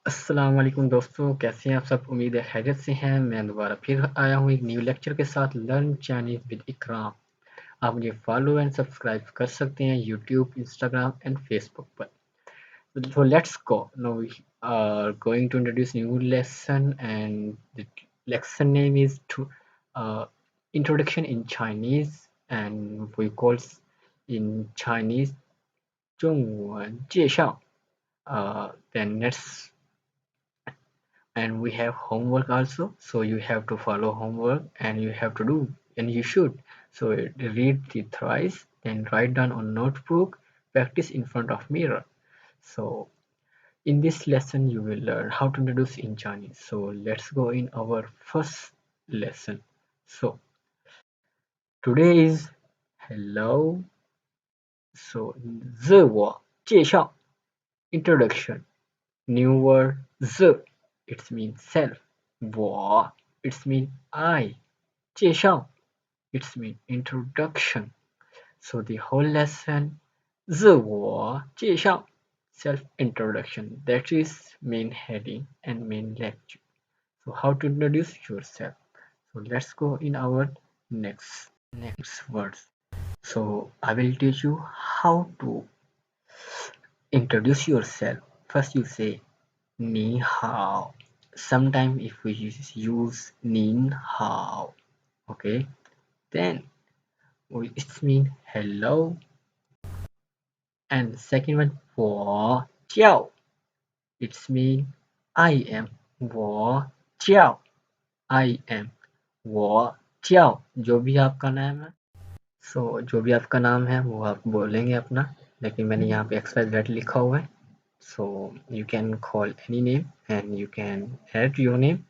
अस्सलाम वालेकुम दोस्तों, कैसे हैं आप सब। उम्मीद है खैरियत से हैं। मैं दोबारा फिर आया हूँ एक न्यू लेक्चर के साथ, लर्न चाइनीज विद इकराम। आप मुझे फॉलो एंड सब्सक्राइब कर सकते हैं यूट्यूब, इंस्टाग्राम एंड फेसबुक पर। So let's go. Now we are going to introduce new lesson, and the lesson name is to introduction in Chinese, and we call in Chinese 中文介绍. Then let's, and we have homework also, so you have to follow homework and you have to do, and you should. So read the thrice, then write down on notebook, practice in front of mirror. So in this lesson you will learn how to introduce in Chinese. So let's go in our first lesson. So today is hello. So 自我介绍 introduction. New word 自 it means self. 我 it means I. 介绍 it means introduction. So the whole lesson 自我介绍 self introduction, that is main heading and main lecture. So how to introduce yourself. So let's go in our next words. So I will teach you how to introduce yourself. First you say 你好. Sometimes if we use 您好, okay, then it means hello. And second one 我叫, it's mean I am. 我叫 I am. 我叫 जो भी आपका नाम है, जो भी आपका नाम है वो आप बोलेंगे अपना, लेकिन मैंने यहाँ पे XYZ लिखा हुआ है. So you can call any name and you can add your name.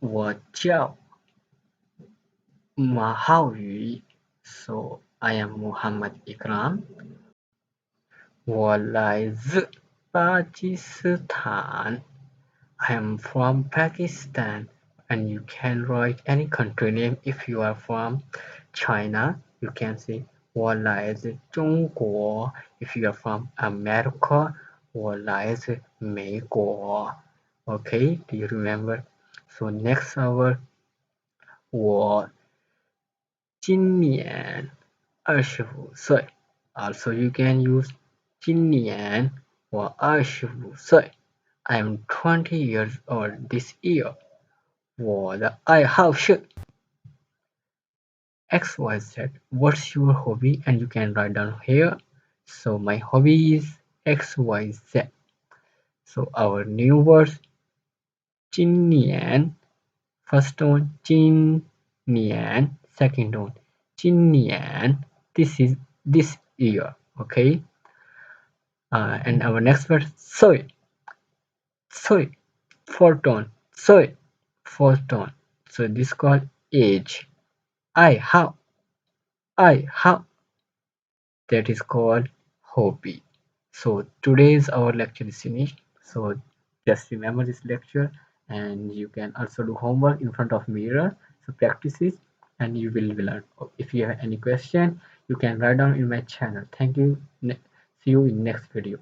我叫马浩宇, so I am Muhammad Ikram. 我来自巴基斯坦. I am from Pakistan. And you can write any country name. If you are from China, you can say 我来自中国. If you are from America, 我来自美国. Okay, do you remember? So next our 我今年25岁. Also you can use 今年我25岁. I am 20 years old this year. 我的爱好是 XYZ. What's your hobby? And you can write down here. So my hobby is XYZ. So our new words 今年 first one 今年 second one 今年 this is this year. Okay, and our next word 岁 fourth tone 岁 fourth tone. So this called age. I have that is called hobby. So today's our lecture is finished. So just remember this lecture, and you can also do homework in front of mirror. So practice it and you will learn. If you have any question, you can write down in my channel. Thank you. See you in next video.